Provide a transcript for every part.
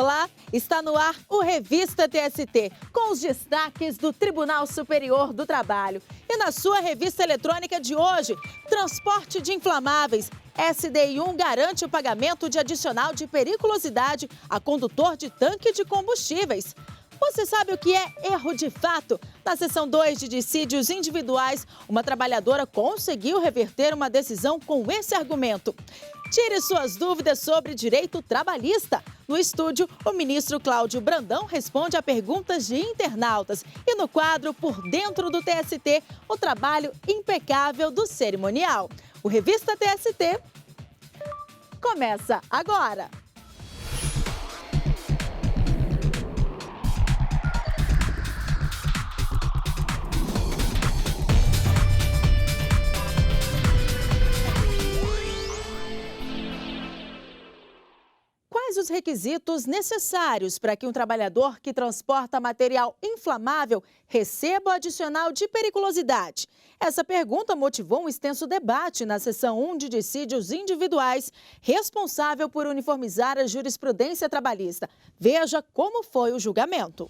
Olá, está no ar o Revista TST, com os destaques do Tribunal Superior do Trabalho. E na sua revista eletrônica de hoje, transporte de inflamáveis. SDI1 garante o pagamento de adicional de periculosidade a condutor de tanque de combustíveis. Você sabe o que é erro de fato? Na seção 2 de dissídios individuais, uma trabalhadora conseguiu reverter uma decisão com esse argumento. Tire suas dúvidas sobre direito trabalhista. No estúdio, o ministro Cláudio Brandão responde a perguntas de internautas. E no quadro Por Dentro do TST, o trabalho impecável do cerimonial. O Revista TST começa agora. Quais os requisitos necessários para que um trabalhador que transporta material inflamável receba o adicional de periculosidade? Essa pergunta motivou um extenso debate na seção 1 de dissídios individuais, responsável por uniformizar a jurisprudência trabalhista. Veja como foi o julgamento.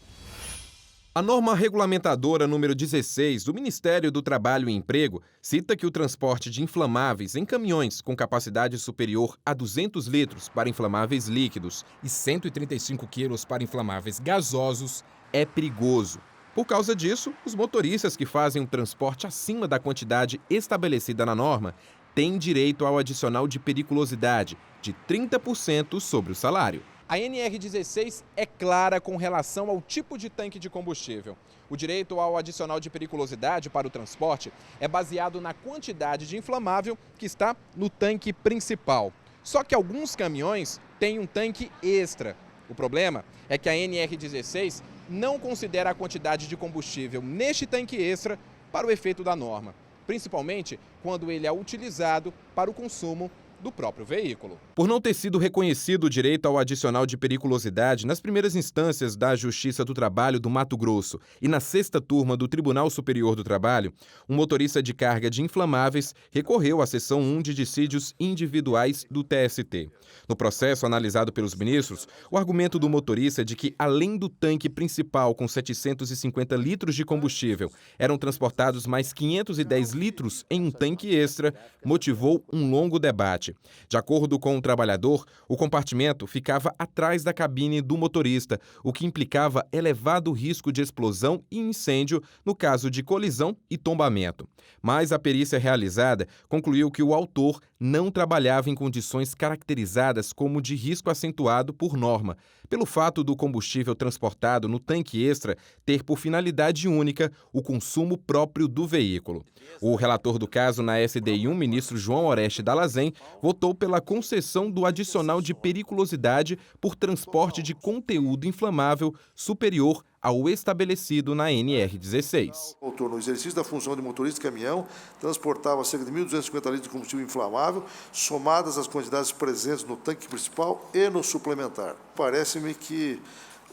A norma regulamentadora número 16 do Ministério do Trabalho e Emprego cita que o transporte de inflamáveis em caminhões com capacidade superior a 200 litros para inflamáveis líquidos e 135 quilos para inflamáveis gasosos é perigoso. Por causa disso, os motoristas que fazem um transporte acima da quantidade estabelecida na norma têm direito ao adicional de periculosidade de 30% sobre o salário. A NR16 é clara com relação ao tipo de tanque de combustível. O direito ao adicional de periculosidade para o transporte é baseado na quantidade de inflamável que está no tanque principal. Só que alguns caminhões têm um tanque extra. O problema é que a NR16 não considera a quantidade de combustível neste tanque extra para o efeito da norma, principalmente quando ele é utilizado para o consumo do próprio veículo. Por não ter sido reconhecido o direito ao adicional de periculosidade nas primeiras instâncias da Justiça do Trabalho do Mato Grosso e na sexta turma do Tribunal Superior do Trabalho, um motorista de carga de inflamáveis recorreu à seção 1 de dissídios individuais do TST. No processo analisado pelos ministros, o argumento do motorista de que, além do tanque principal com 750 litros de combustível, eram transportados mais 510 litros em um tanque extra, motivou um longo debate. De acordo com o trabalhador, o compartimento ficava atrás da cabine do motorista, o que implicava elevado risco de explosão e incêndio no caso de colisão e tombamento. Mas a perícia realizada concluiu que o autor não trabalhava em condições caracterizadas como de risco acentuado por norma, pelo fato do combustível transportado no tanque extra ter por finalidade única o consumo próprio do veículo. O relator do caso na SDI1, ministro João Oreste Dallazen, votou pela concessão do adicional de periculosidade por transporte de conteúdo inflamável superior ao estabelecido na NR16. O autor, no exercício da função de motorista de caminhão, transportava cerca de 1.250 litros de combustível inflamável, somadas as quantidades presentes no tanque principal e no suplementar. Parece-me que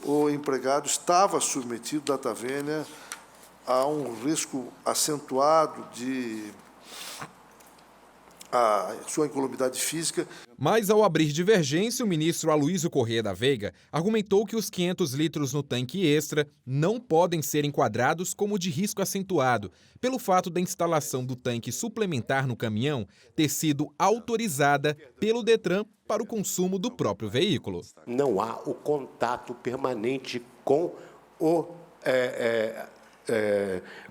o empregado estava submetido, data vênia, a um risco acentuado de a sua incolumidade física. Mas, ao abrir divergência, o ministro Aloysio Corrêa da Veiga argumentou que os 500 litros no tanque extra não podem ser enquadrados como de risco acentuado, pelo fato da instalação do tanque suplementar no caminhão ter sido autorizada pelo Detran para o consumo do próprio veículo. Não há o contato permanente com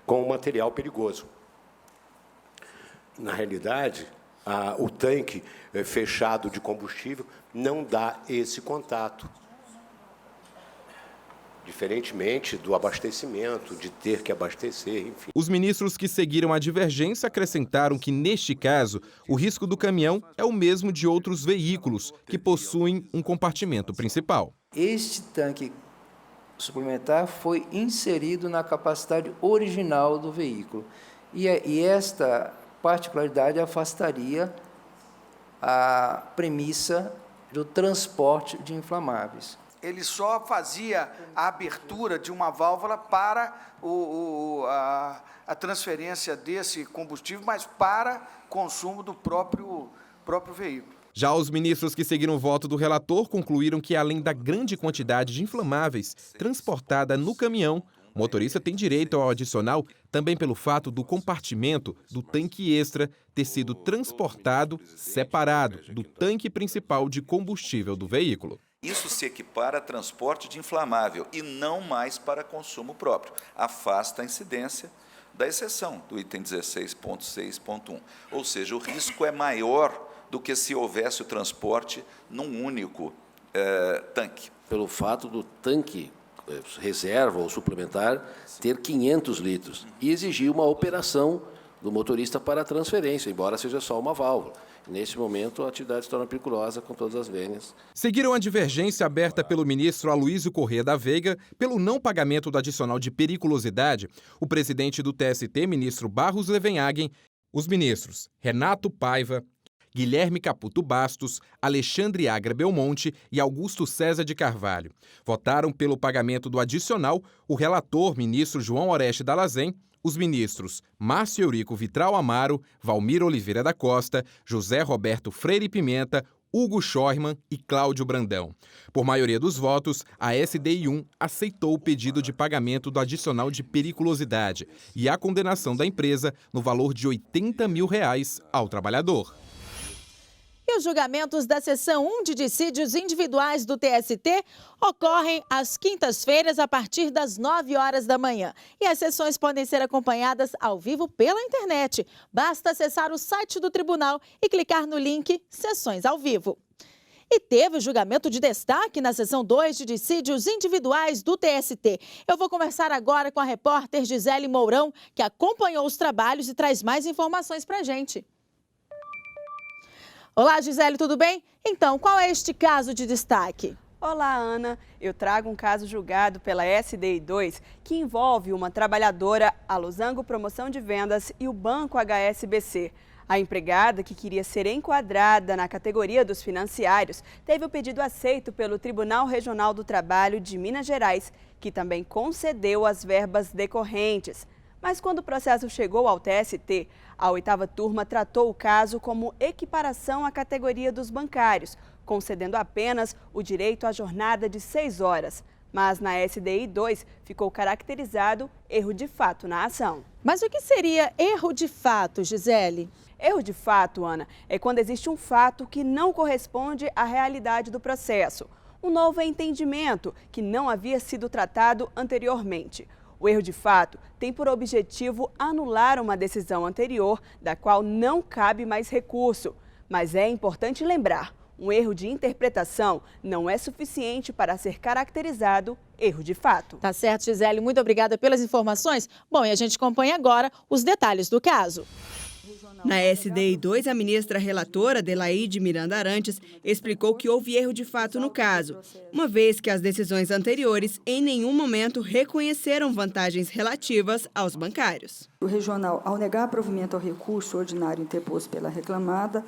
o material perigoso. Na realidade, o tanque fechado de combustível não dá esse contato. Diferentemente do abastecimento, de ter que abastecer, enfim. Os ministros que seguiram a divergência acrescentaram que, neste caso, o risco do caminhão é o mesmo de outros veículos que possuem um compartimento principal. Este tanque suplementar foi inserido na capacidade original do veículo. E esta particularidade afastaria a premissa do transporte de inflamáveis. Ele só fazia a abertura de uma válvula para a transferência desse combustível, mas para consumo do próprio veículo. Já os ministros que seguiram o voto do relator concluíram que, além da grande quantidade de inflamáveis transportada no caminhão, o motorista tem direito ao adicional também pelo fato do compartimento do tanque extra ter sido transportado separado do tanque principal de combustível do veículo. Isso se equipara a transporte de inflamável e não mais para consumo próprio. Afasta a incidência da exceção do item 16.6.1. Ou seja, o risco é maior do que se houvesse o transporte num único tanque. Pelo fato do tanque reserva ou suplementar ter 500 litros e exigir uma operação do motorista para a transferência, embora seja só uma válvula. Nesse momento, a atividade se torna periculosa com todas as vênias. Seguiram a divergência aberta pelo ministro Aloysio Corrêa da Veiga pelo não pagamento do adicional de periculosidade, o presidente do TST, ministro Barros Levenhagen, os ministros Renato Paiva, Guilherme Caputo Bastos, Alexandre Agra Belmonte e Augusto César de Carvalho. Votaram pelo pagamento do adicional o relator, ministro João Oreste Dallazen, os ministros Márcio Eurico Vitral Amaro, Valmir Oliveira da Costa, José Roberto Freire Pimenta, Hugo Schorman e Cláudio Brandão. Por maioria dos votos, a SDI1 aceitou o pedido de pagamento do adicional de periculosidade e a condenação da empresa no valor de R$ 80 mil ao trabalhador. E os julgamentos da Seção 1 de dissídios individuais do TST ocorrem às quintas-feiras a partir das 9 horas da manhã. E as sessões podem ser acompanhadas ao vivo pela internet. Basta acessar o site do tribunal e clicar no link Sessões ao Vivo. E teve o julgamento de destaque na Seção 2 de dissídios individuais do TST. Eu vou conversar agora com a repórter Gisele Mourão, que acompanhou os trabalhos e traz mais informações para a gente. Olá, Gisele, tudo bem? Então, qual é este caso de destaque? Olá, Ana. Eu trago um caso julgado pela SDI2 que envolve uma trabalhadora, a Losango Promoção de Vendas e o Banco HSBC. A empregada, que queria ser enquadrada na categoria dos financiários, teve o pedido aceito pelo Tribunal Regional do Trabalho de Minas Gerais, que também concedeu as verbas decorrentes. Mas quando o processo chegou ao TST, a 8ª turma tratou o caso como equiparação à categoria dos bancários, concedendo apenas o direito à jornada de 6 horas. Mas na SDI 2 ficou caracterizado erro de fato na ação. Mas o que seria erro de fato, Gisele? Erro de fato, Ana, é quando existe um fato que não corresponde à realidade do processo. Um novo entendimento que não havia sido tratado anteriormente. O erro de fato tem por objetivo anular uma decisão anterior, da qual não cabe mais recurso. Mas é importante lembrar, um erro de interpretação não é suficiente para ser caracterizado erro de fato. Tá certo, Gisele. Muito obrigada pelas informações. Bom, e a gente acompanha agora os detalhes do caso. Na SDI 2, a ministra relatora, Adelaide Miranda Arantes, explicou que houve erro de fato no caso, uma vez que as decisões anteriores em nenhum momento reconheceram vantagens relativas aos bancários. O regional, ao negar provimento ao recurso ordinário interposto pela reclamada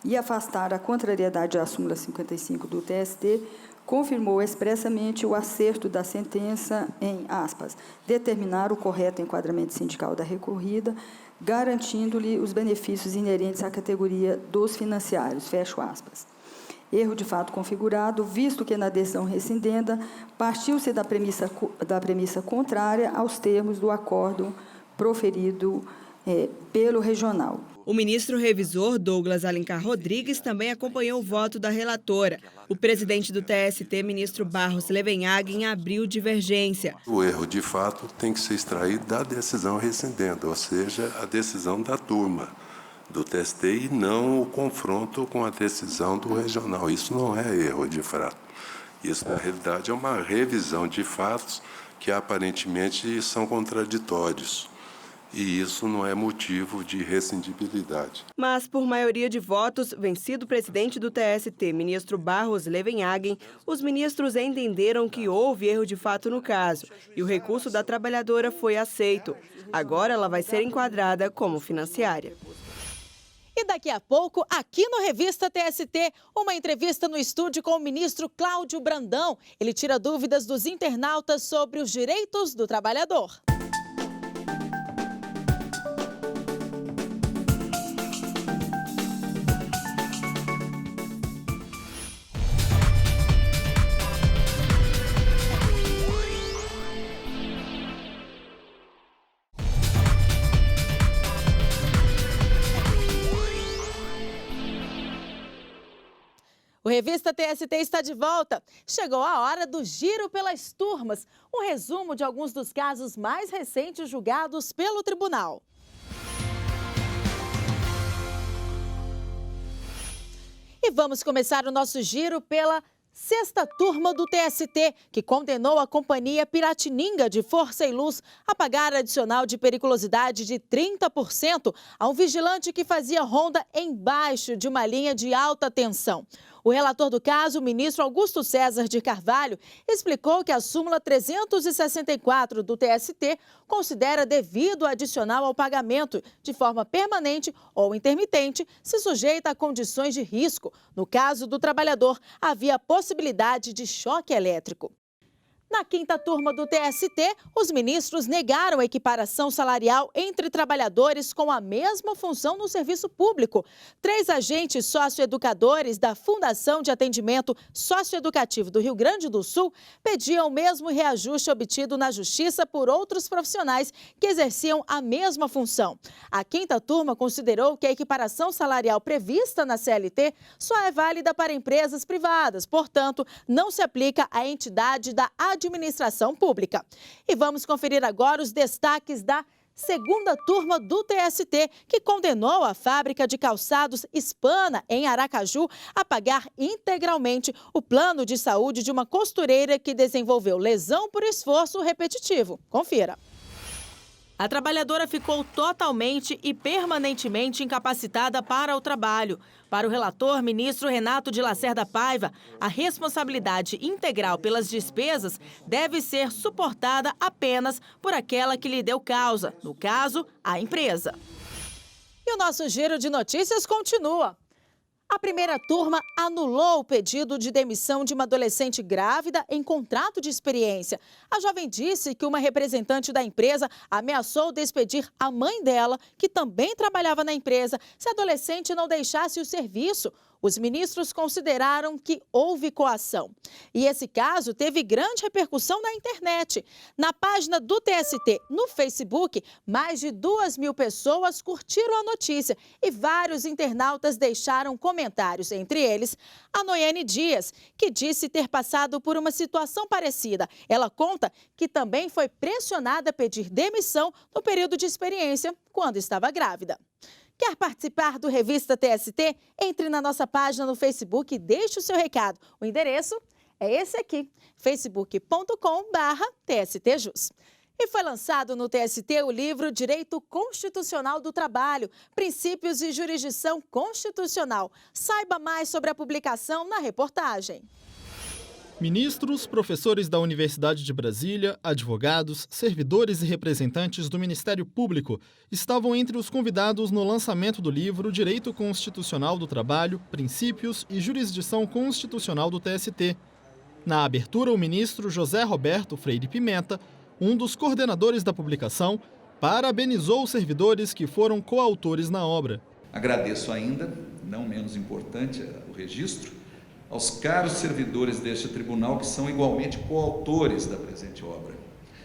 e afastar a contrariedade à súmula 55 do TST, confirmou expressamente o acerto da sentença em, aspas, determinar o correto enquadramento sindical da recorrida, garantindo-lhe os benefícios inerentes à categoria dos financiários, fecho aspas. Erro de fato configurado, visto que na decisão rescindenda partiu-se da premissa contrária aos termos do acordo proferido pelo regional. O ministro revisor Douglas Alencar Rodrigues também acompanhou o voto da relatora. O presidente do TST, ministro Barros Levenhagen, abriu divergência. O erro de fato tem que ser extraído da decisão rescindenda, ou seja, a decisão da turma do TST e não o confronto com a decisão do regional. Isso não é erro de fato. Isso, na realidade, é uma revisão de fatos que aparentemente são contraditórios. E isso não é motivo de rescindibilidade. Mas, por maioria de votos, vencido o presidente do TST, ministro Barros Levenhagen, os ministros entenderam que houve erro de fato no caso e o recurso da trabalhadora foi aceito. Agora ela vai ser enquadrada como financiária. E daqui a pouco, aqui no Revista TST, uma entrevista no estúdio com o ministro Cláudio Brandão. Ele tira dúvidas dos internautas sobre os direitos do trabalhador. Revista TST está de volta. Chegou a hora do Giro pelas Turmas, um resumo de alguns dos casos mais recentes julgados pelo tribunal. E vamos começar o nosso giro pela sexta turma do TST, que condenou a companhia Piratininga de Força e Luz a pagar adicional de periculosidade de 30% a um vigilante que fazia ronda embaixo de uma linha de alta tensão. O relator do caso, o ministro Augusto César de Carvalho, explicou que a súmula 364 do TST considera devido adicional ao pagamento de forma permanente ou intermitente se sujeita a condições de risco. No caso do trabalhador, havia possibilidade de choque elétrico. Na quinta turma do TST, os ministros negaram a equiparação salarial entre trabalhadores com a mesma função no serviço público. 3 agentes socioeducadores da Fundação de Atendimento Socioeducativo do Rio Grande do Sul pediam o mesmo reajuste obtido na Justiça por outros profissionais que exerciam a mesma função. A quinta turma considerou que a equiparação salarial prevista na CLT só é válida para empresas privadas, portanto, não se aplica à entidade da administração pública. E vamos conferir agora os destaques da segunda turma do TST, que condenou a fábrica de calçados Hispana, em Aracaju, a pagar integralmente o plano de saúde de uma costureira que desenvolveu lesão por esforço repetitivo. Confira. A trabalhadora ficou totalmente e permanentemente incapacitada para o trabalho. Para o relator, ministro Renato de Lacerda Paiva, a responsabilidade integral pelas despesas deve ser suportada apenas por aquela que lhe deu causa, no caso, a empresa. E o nosso giro de notícias continua. A primeira turma anulou o pedido de demissão de uma adolescente grávida em contrato de experiência. A jovem disse que uma representante da empresa ameaçou despedir a mãe dela, que também trabalhava na empresa, se a adolescente não deixasse o serviço. Os ministros consideraram que houve coação. E esse caso teve grande repercussão na internet. Na página do TST no Facebook, mais de 2.000 pessoas curtiram a notícia e vários internautas deixaram comentários, entre eles a Noiane Dias, que disse ter passado por uma situação parecida. Ela conta que também foi pressionada a pedir demissão no período de experiência, quando estava grávida. Quer participar do Revista TST? Entre na nossa página no Facebook e deixe o seu recado. O endereço é esse aqui, facebook.com/tstjus. E foi lançado no TST o livro Direito Constitucional do Trabalho, Princípios e Jurisdição Constitucional. Saiba mais sobre a publicação na reportagem. Ministros, professores da Universidade de Brasília, advogados, servidores e representantes do Ministério Público estavam entre os convidados no lançamento do livro Direito Constitucional do Trabalho, Princípios e Jurisdição Constitucional do TST. Na abertura, o ministro José Roberto Freire Pimenta, um dos coordenadores da publicação, parabenizou os servidores que foram coautores na obra. Agradeço ainda, não menos importante, o registro, aos caros servidores deste tribunal que são igualmente coautores da presente obra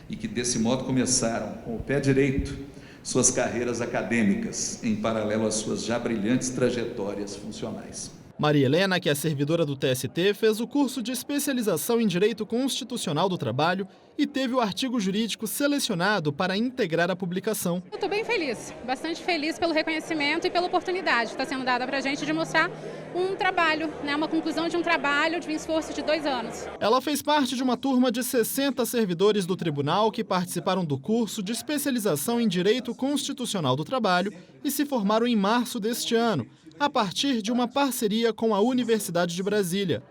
e que desse modo começaram com o pé direito suas carreiras acadêmicas em paralelo às suas já brilhantes trajetórias funcionais. Maria Helena, que é servidora do TST, fez o curso de especialização em Direito Constitucional do Trabalho e teve o artigo jurídico selecionado para integrar a publicação. Eu estou bem feliz, bastante feliz pelo reconhecimento e pela oportunidade que está sendo dada para a gente de mostrar um trabalho, uma conclusão de um trabalho, de um esforço de 2 anos. Ela fez parte de uma turma de 60 servidores do tribunal que participaram do curso de especialização em Direito Constitucional do Trabalho e se formaram em março deste ano, a partir de uma parceria com a Universidade de Brasília.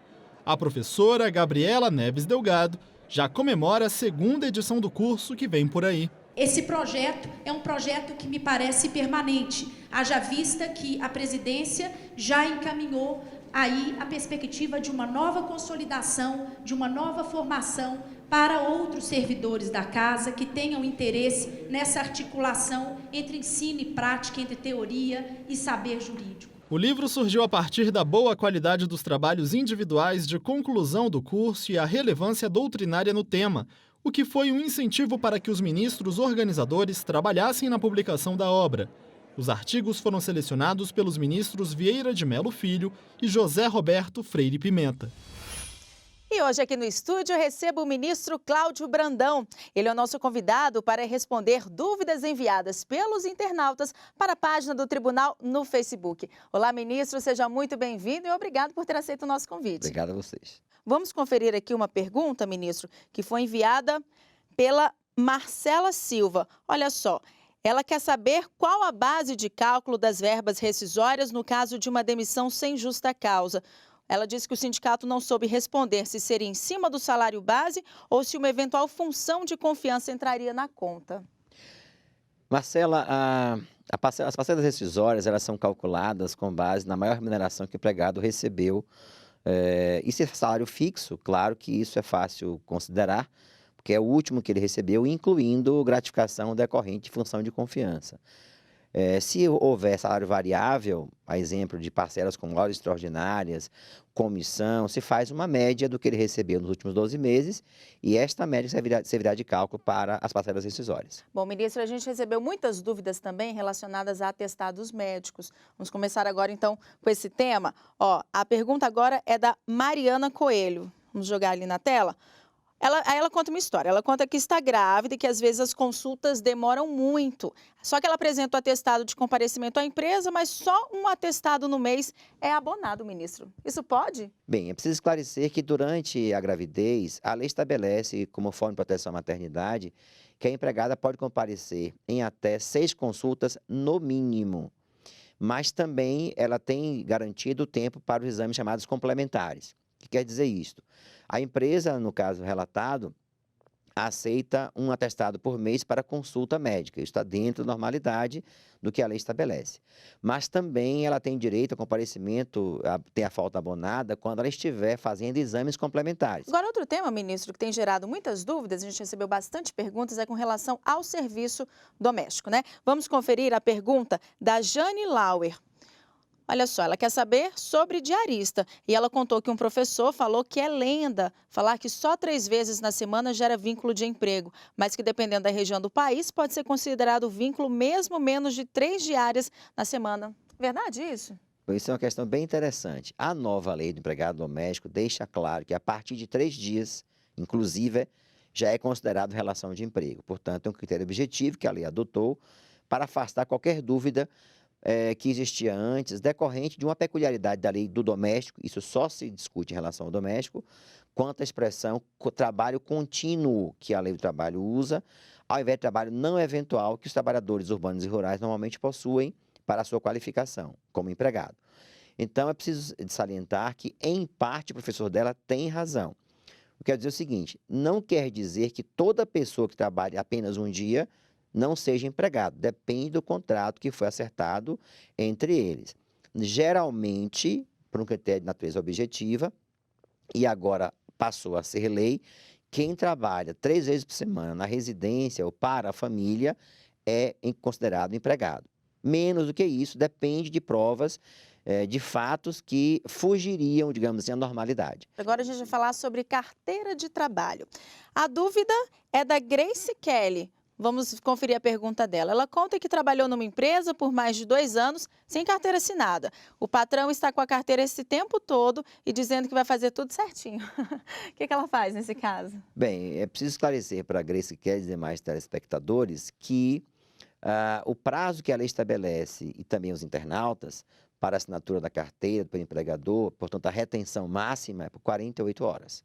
A professora Gabriela Neves Delgado já comemora a 2ª edição do curso que vem por aí. Esse projeto é um projeto que me parece permanente, haja vista que a presidência já encaminhou aí a perspectiva de uma nova consolidação, de uma nova formação para outros servidores da casa que tenham interesse nessa articulação entre ensino e prática, entre teoria e saber jurídico. O livro surgiu a partir da boa qualidade dos trabalhos individuais de conclusão do curso e a relevância doutrinária no tema, o que foi um incentivo para que os ministros organizadores trabalhassem na publicação da obra. Os artigos foram selecionados pelos ministros Vieira de Mello Filho e José Roberto Freire Pimenta. E hoje aqui no estúdio eu recebo o ministro Cláudio Brandão. Ele é o nosso convidado para responder dúvidas enviadas pelos internautas para a página do Tribunal no Facebook. Olá, ministro, seja muito bem-vindo e obrigado por ter aceito o nosso convite. Obrigado a vocês. Vamos conferir aqui uma pergunta, ministro, que foi enviada pela Marcela Silva. Olha só. Ela quer saber qual a base de cálculo das verbas rescisórias no caso de uma demissão sem justa causa. Ela disse que o sindicato não soube responder se seria em cima do salário base ou se uma eventual função de confiança entraria na conta. Marcela, as parcelas rescisórias elas são calculadas com base na maior remuneração que o empregado recebeu. E se é salário fixo, claro que isso é fácil considerar, que é o último que ele recebeu, incluindo gratificação decorrente de função de confiança. Se houver salário variável, a exemplo de parcelas com horas extraordinárias, comissão, se faz uma média do que ele recebeu nos últimos 12 meses e esta média servirá de cálculo para as parcelas rescisórias. Bom, ministro, a gente recebeu muitas dúvidas também relacionadas a atestados médicos. Vamos começar agora, então, com esse tema. A pergunta agora é da Mariana Coelho. Vamos jogar ali na tela. Ela conta uma história, ela conta que está grávida e que às vezes as consultas demoram muito. Só que ela apresenta o atestado de comparecimento à empresa, mas só um atestado no mês é abonado, ministro. Isso pode? Bem, é preciso esclarecer que durante a gravidez, a lei estabelece, como forma de proteção à maternidade, que a empregada pode comparecer em até 6 consultas no mínimo. Mas também ela tem garantido o tempo para os exames chamados complementares. O que quer dizer isto? A empresa, no caso relatado, aceita um atestado por mês para consulta médica. Isso está dentro da normalidade do que a lei estabelece. Mas também ela tem direito a comparecimento, tem a falta abonada, quando ela estiver fazendo exames complementares. Agora, outro tema, ministro, que tem gerado muitas dúvidas, a gente recebeu bastante perguntas, é com relação ao serviço doméstico, né? Vamos conferir a pergunta da Jane Lauer. Olha só, ela quer saber sobre diarista e ela contou que um professor falou que é lenda falar que só 3 vezes na semana gera vínculo de emprego, mas que dependendo da região do país pode ser considerado vínculo mesmo menos de 3 diárias na semana. Verdade isso? Isso é uma questão bem interessante. A nova lei do empregado doméstico deixa claro que a partir de 3 dias, inclusive, já é considerado relação de emprego. Portanto, é um critério objetivo que a lei adotou para afastar qualquer dúvida que existia antes, decorrente de uma peculiaridade da lei do doméstico, isso só se discute em relação ao doméstico, quanto à expressão trabalho contínuo que a lei do trabalho usa, ao invés de trabalho não eventual que os trabalhadores urbanos e rurais normalmente possuem para a sua qualificação como empregado. Então, é preciso salientar que, em parte, o professor dela tem razão. O que quer dizer o seguinte, não quer dizer que toda pessoa que trabalha apenas um dia não seja empregado, depende do contrato que foi acertado entre eles. Geralmente, por um critério de natureza objetiva, e agora passou a ser lei, quem trabalha 3 vezes por semana na residência ou para a família é considerado empregado. Menos do que isso, depende de provas, de fatos que fugiriam, digamos assim, à normalidade. Agora a gente vai falar sobre carteira de trabalho. A dúvida é da Grace Kelly. Vamos conferir a pergunta dela. Ela conta que trabalhou numa empresa por mais de 2 anos sem carteira assinada. O patrão está com a carteira esse tempo todo e dizendo que vai fazer tudo certinho. O que ela faz nesse caso? Bem, é preciso esclarecer para a Grace Kelly e demais telespectadores que o prazo que a lei estabelece e também os internautas para a assinatura da carteira pelo empregador, portanto, a retenção máxima é por 48 horas.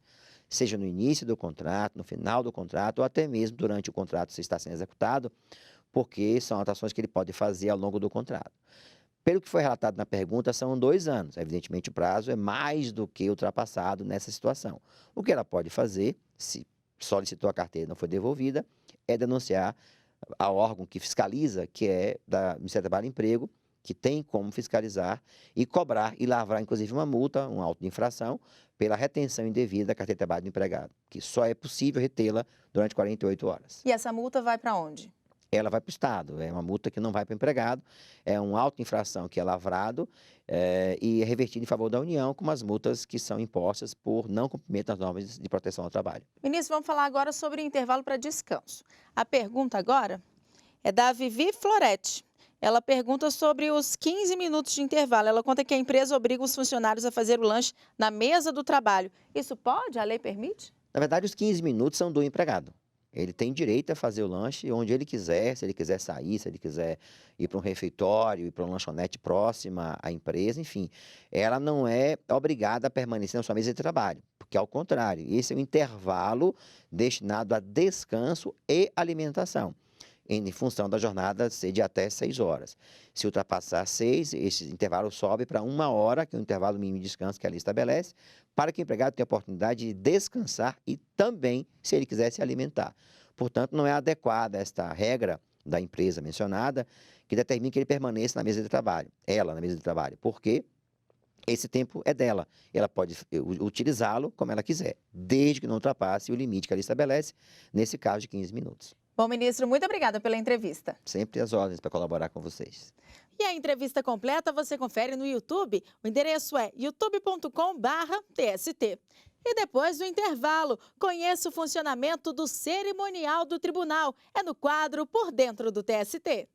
Seja no início do contrato, no final do contrato, ou até mesmo durante o contrato se está sendo executado, porque são anotações que ele pode fazer ao longo do contrato. Pelo que foi relatado na pergunta, são 2 anos. Evidentemente, o prazo é mais do que ultrapassado nessa situação. O que ela pode fazer, se solicitou a carteira e não foi devolvida, é denunciar ao órgão que fiscaliza, que é da Ministério do Trabalho e Emprego, que tem como fiscalizar e cobrar e lavrar, inclusive, uma multa, um auto de infração, pela retenção indevida da carteira de trabalho do empregado, que só é possível retê-la durante 48 horas. E essa multa vai para onde? Ela vai para o Estado, é uma multa que não vai para o empregado, é um auto de infração que é lavrado e é revertido em favor da União, como as multas que são impostas por não cumprimento das normas de proteção ao trabalho. Ministro, vamos falar agora sobre intervalo para descanso. A pergunta agora é da Vivi Floretti. Ela pergunta sobre os 15 minutos de intervalo. Ela conta que a empresa obriga os funcionários a fazer o lanche na mesa do trabalho. Isso pode? A lei permite? Na verdade, os 15 minutos são do empregado. Ele tem direito a fazer o lanche onde ele quiser, se ele quiser sair, se ele quiser ir para um refeitório, ir para uma lanchonete próxima à empresa, enfim. Ela não é obrigada a permanecer na sua mesa de trabalho, porque ao contrário, esse é um intervalo destinado a descanso e alimentação, em função da jornada ser de até 6 horas. Se ultrapassar 6, esse intervalo sobe para 1 hora, que é o intervalo mínimo de descanso que a lei estabelece, para que o empregado tenha a oportunidade de descansar e também, se ele quiser, se alimentar. Portanto, não é adequada esta regra da empresa mencionada, que determina que ele permaneça na mesa de trabalho, ela na mesa de trabalho, porque esse tempo é dela. Ela pode utilizá-lo como ela quiser, desde que não ultrapasse o limite que ela estabelece, nesse caso de 15 minutos. Bom, ministro, muito obrigada pela entrevista. Sempre às ordens para colaborar com vocês. E a entrevista completa você confere no YouTube. O endereço é youtube.com/TST. E depois do intervalo, conheça o funcionamento do cerimonial do tribunal. É no quadro Por Dentro do TST.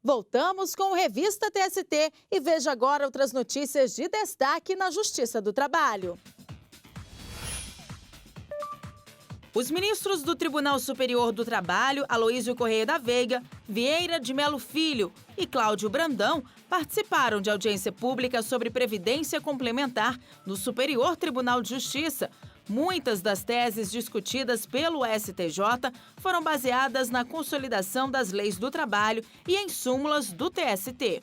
Voltamos com o Revista TST e veja agora outras notícias de destaque na Justiça do Trabalho. Os ministros do Tribunal Superior do Trabalho, Aloísio Correia da Veiga, Vieira de Melo Filho e Cláudio Brandão, participaram de audiência pública sobre previdência complementar no Superior Tribunal de Justiça. Muitas das teses discutidas pelo STJ foram baseadas na consolidação das leis do trabalho e em súmulas do TST.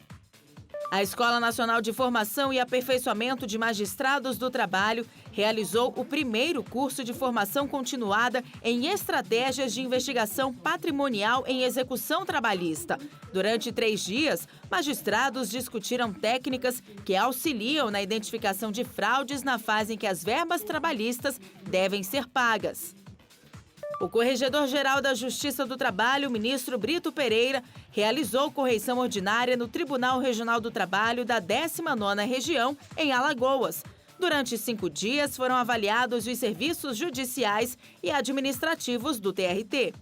A Escola Nacional de Formação e Aperfeiçoamento de Magistrados do Trabalho realizou o primeiro curso de formação continuada em estratégias de investigação patrimonial em execução trabalhista. Durante 3 dias, magistrados discutiram técnicas que auxiliam na identificação de fraudes na fase em que as verbas trabalhistas devem ser pagas. O Corregedor-Geral da Justiça do Trabalho, ministro Brito Pereira, realizou correição ordinária no Tribunal Regional do Trabalho da 19ª Região, em Alagoas. Durante 5 dias, foram avaliados os serviços judiciais e administrativos do TRT.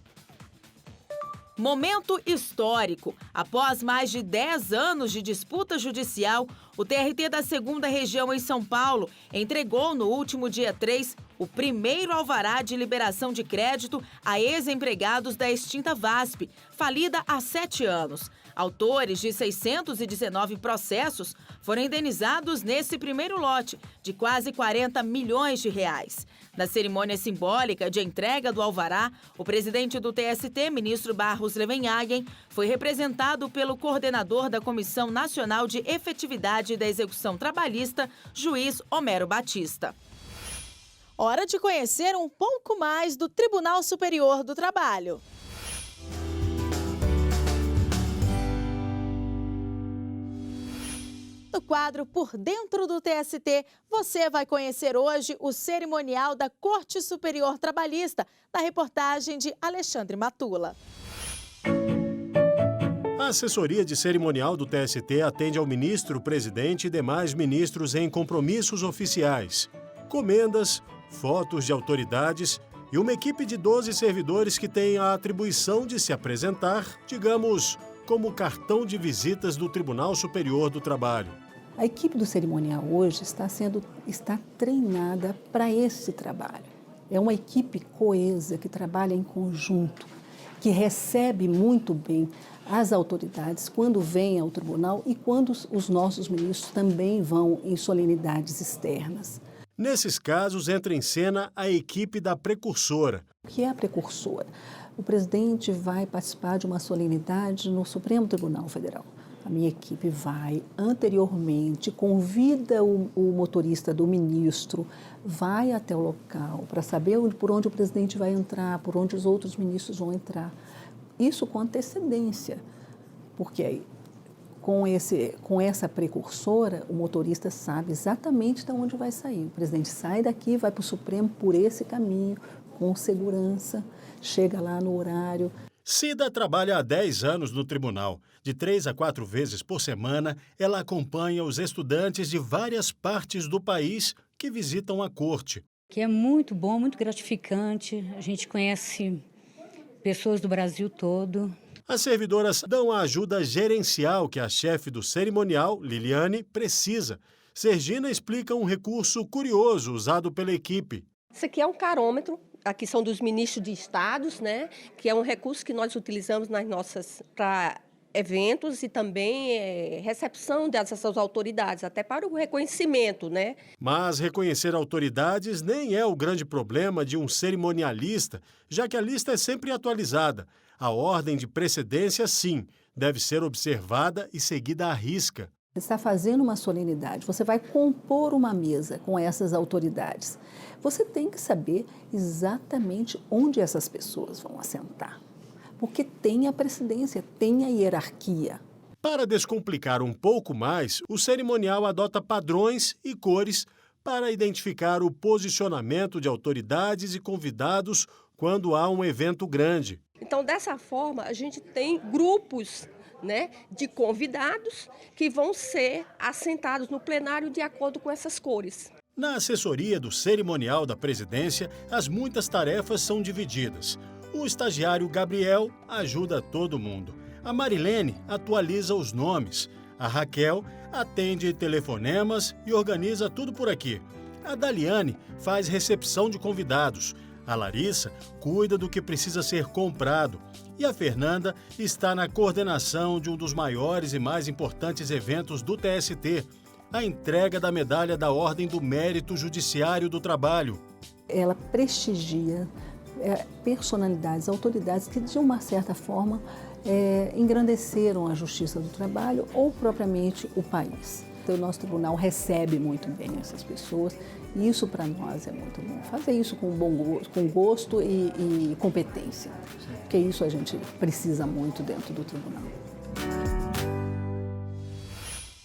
Momento histórico. Após mais de 10 anos de disputa judicial, o TRT da 2ª Região em São Paulo entregou no último dia 3 o primeiro alvará de liberação de crédito a ex-empregados da extinta VASP, falida há 7 anos. Autores de 619 processos foram indenizados nesse primeiro lote, de quase 40 milhões de reais. Na cerimônia simbólica de entrega do alvará, o presidente do TST, ministro Barros Levenhagen, foi representado pelo coordenador da Comissão Nacional de Efetividade da Execução Trabalhista, juiz Homero Batista. Hora de conhecer um pouco mais do Tribunal Superior do Trabalho. No quadro Por Dentro do TST, você vai conhecer hoje o cerimonial da Corte Superior Trabalhista, na reportagem de Alexandre Matula. A assessoria de cerimonial do TST atende ao ministro, presidente e demais ministros em compromissos oficiais, comendas, fotos de autoridades e uma equipe de 12 servidores que tem a atribuição de se apresentar, digamos, como cartão de visitas do Tribunal Superior do Trabalho. A equipe do cerimonial hoje está treinada para esse trabalho. É uma equipe coesa que trabalha em conjunto, que recebe muito bem as autoridades quando vêm ao tribunal e quando os nossos ministros também vão em solenidades externas. Nesses casos, entra em cena a equipe da precursora. O que é a precursora? O presidente vai participar de uma solenidade no Supremo Tribunal Federal. A minha equipe vai anteriormente, convida o motorista do ministro, vai até o local para saber por onde o presidente vai entrar, por onde os outros ministros vão entrar. Isso com antecedência, porque aí com essa precursora, o motorista sabe exatamente de onde vai sair. O presidente sai daqui, vai para o Supremo por esse caminho, com segurança, chega lá no horário. Cida trabalha há 10 anos no tribunal. De 3 a 4 vezes por semana, ela acompanha os estudantes de várias partes do país que visitam a corte. Que é muito bom, muito gratificante. A gente conhece pessoas do Brasil todo. As servidoras dão a ajuda gerencial que a chefe do cerimonial, Liliane, precisa. Sergina explica um recurso curioso usado pela equipe. Isso aqui é um carômetro. Aqui são dos ministros de estados, né? Que é um recurso que nós utilizamos nas nossas para eventos e também recepção dessas autoridades, até para o reconhecimento, né? Mas reconhecer autoridades nem é o grande problema de um cerimonialista, já que a lista é sempre atualizada. A ordem de precedência, sim, deve ser observada e seguida à risca. Você está fazendo uma solenidade, você vai compor uma mesa com essas autoridades. Você tem que saber exatamente onde essas pessoas vão assentar, porque tem a precedência, tem a hierarquia. Para descomplicar um pouco mais, o cerimonial adota padrões e cores para identificar o posicionamento de autoridades e convidados quando há um evento grande. Então, dessa forma, a gente tem grupos, né, de convidados que vão ser assentados no plenário de acordo com essas cores. Na assessoria do cerimonial da presidência, as muitas tarefas são divididas. O estagiário Gabriel ajuda todo mundo. A Marilene atualiza os nomes. A Raquel atende telefonemas e organiza tudo por aqui. A Daliane faz recepção de convidados. A Larissa cuida do que precisa ser comprado. E a Fernanda está na coordenação de um dos maiores e mais importantes eventos do TST, a entrega da medalha da Ordem do Mérito Judiciário do Trabalho. Ela prestigia personalidades, autoridades que, de uma certa forma, engrandeceram a justiça do trabalho ou propriamente o país. Então, o nosso tribunal recebe muito bem essas pessoas e isso para nós é muito bom. Fazer isso com bom gosto, com gosto e competência, porque isso a gente precisa muito dentro do tribunal.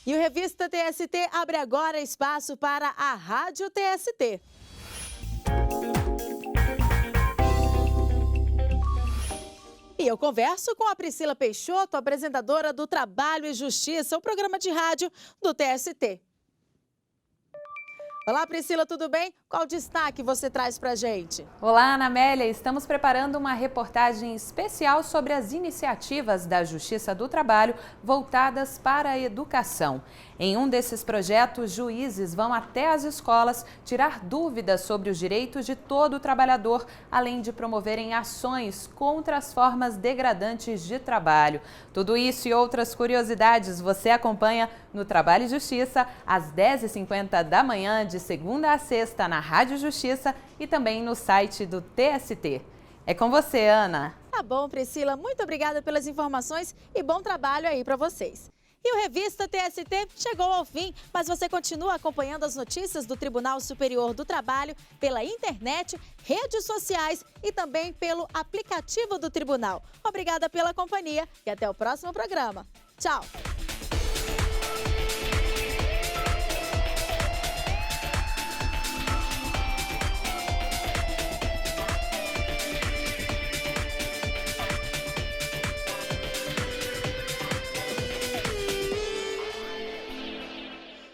E o Revista TST abre agora espaço para a Rádio TST. E eu converso com a Priscila Peixoto, apresentadora do Trabalho e Justiça, o programa de rádio do TST. Olá, Priscila, tudo bem? Qual destaque você traz pra gente? Olá, Ana Amélia. Estamos preparando uma reportagem especial sobre as iniciativas da Justiça do Trabalho voltadas para a educação. Em um desses projetos, juízes vão até as escolas tirar dúvidas sobre os direitos de todo trabalhador, além de promoverem ações contra as formas degradantes de trabalho. Tudo isso e outras curiosidades você acompanha no Trabalho e Justiça, às 10h50 da manhã, de segunda a sexta, na Rádio Justiça e também no site do TST. É com você, Ana. Tá bom, Priscila. Muito obrigada pelas informações e bom trabalho aí para vocês. E o Revista TST chegou ao fim, mas você continua acompanhando as notícias do Tribunal Superior do Trabalho pela internet, redes sociais e também pelo aplicativo do Tribunal. Obrigada pela companhia e até o próximo programa. Tchau!